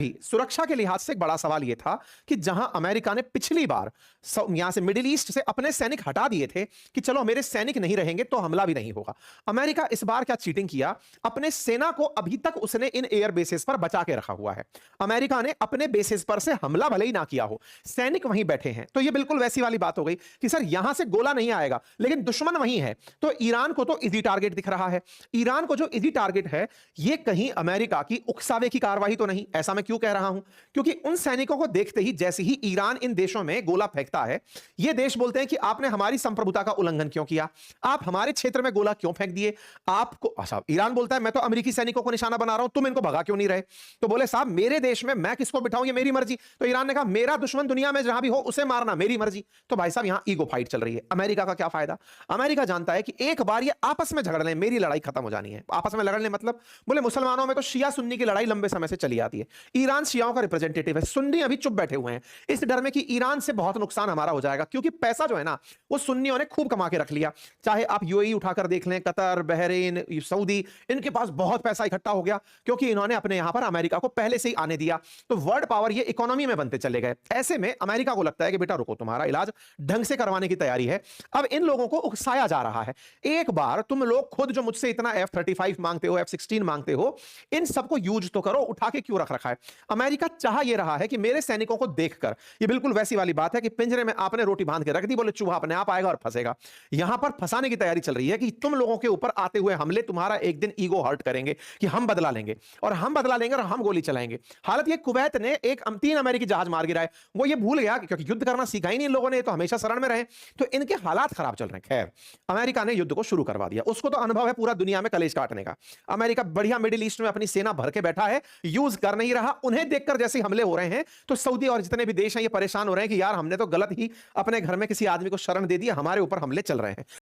सुरक्षा के लिहाज से एक बड़ा सवाल यह था कि जहां अमेरिका ने पिछली बार यहां से मिडिल ईस्ट से अपने सैनिक हटा दिए थे कि चलो मेरे सैनिक नहीं रहेंगे तो हमला भी नहीं होगा। अमेरिका इस बार क्या चीटिंग किया, अपने सेना को अभी तक उसने इन एयर बेसिस पर बचा के रखा हुआ है। अमेरिका ने अपने बेसिस पर से हमला भले ही ना किया हो, सैनिक वहीं बैठे हैं। तो यह बिल्कुल वैसी वाली बात हो गई कि सर यहां से गोला नहीं आएगा लेकिन दुश्मन वहीं है। तो ईरान को तो इजी टारगेट दिख रहा है। ईरान को जो इजी टारगेट है यह कहीं अमेरिका की उकसावे की कार्रवाई तो नहीं। ऐसा मैं क्यों कह रहा हूं, क्योंकि उन सैनिकों को देखते ही जैसे ही ईरान इन देशों में गोला फेंकता है, ये देश बोलते हैं कि आपने हमारी संप्रभुता का उल्लंघन क्यों किया, आप हमारे क्षेत्र में गोला क्यों फेंक दिए। आपको अच्छा, ईरान बोलता है मैं तो अमेरिकी सैनिकों को निशाना बना रहा हूं, तुम इनको भगा क्यों नहीं रहे। तो बोले साहब मेरे देश में मैं किसको बिठाऊं ये मेरी मर्जी। तो ईरान ने कहा मेरा दुश्मन दुनिया में जहां भी हो उसे मारना मेरी मर्जी। तो भाई साहब यहां ईगो फाइट चल रही है। अमेरिका का क्या फायदा, अमेरिका जानता है कि एक बार ये आपस में झगड़ लें मेरी लड़ाई खत्म हो जानी है। आपस में लड़ने मतलब बोले मुसलमानों में तो शिया सुन्नी की लड़ाई लंबे समय से चली आती है। ईरान शियाओं का रिप्रेजेंटेटिव है, सुन्नी अभी चुप बैठे हुए हैं इस डर में कि ईरान से बहुत नुकसान हमारा हो जाएगा, क्योंकि पैसा जो है ना वो सुन्नियों ने खूब कमा के रख लिया। चाहे आप यूएई उठाकर देख लें, कतर, बहरीन, सऊदी, इनके पास बहुत पैसा इकट्ठा हो गया क्योंकि इन्होंने अपने यहां पर अमेरिका को पहले से ही आने दिया। तो वर्ल्ड पावर ये इकोनॉमी में बनते चले गए। ऐसे में अमेरिका को लगता है कि बेटा रुको, तुम्हारा इलाज ढंग से करवाने की तैयारी है। अब इन लोगों को उकसाया जा रहा है। एक बार तुम लोग खुद जो मुझसे इतना F-35 मांगते हो, F-16 मांगते हो, इन सबको यूज तो करो, उठा के क्यों रख रखा है। अमेरिका चाह ये रहा है कि मेरे सैनिकों को देखकर, ये बिल्कुल वैसी वाली बात है कि पिंजरे में आपने रोटी बांध के रख दी, बोले चूहा अपने आप आएगा और फंसेगा। यहां पर फंसाने की तैयारी चल रही है कि तुम लोगों के ऊपर आते हुए हमले तुम्हारा एक दिन ईगो हर्ट करेंगे कि हम बदला लेंगे और हम बदला लेंगे और हम गोली चलाएंगे। हालत ये कुवैत ने एक 3 अमेरिकी जहाज मार गिराए, वो ये भूल गया क्योंकि युद्ध करना सीखा ही नहीं इन लोगों ने, तो हमेशा शरण में रहे, तो इनके हालात खराब चल रहे हैं। खैर अमेरिका ने युद्ध को शुरू करवा दिया, उसको तो अनुभव है पूरा दुनिया में कलेश काटने का। अमेरिका बढ़िया मिडिल ईस्ट में अपनी सेना भर के बैठा है, यूज कर नहीं रहा। उन्हें देखकर जैसे हमले हो रहे हैं तो सऊदी और जितने भी देश हैं ये परेशान हो रहे हैं कि यार हमने तो गलत ही अपने घर में किसी आदमी को शरण दे दिया, हमारे ऊपर हमले चल रहे हैं।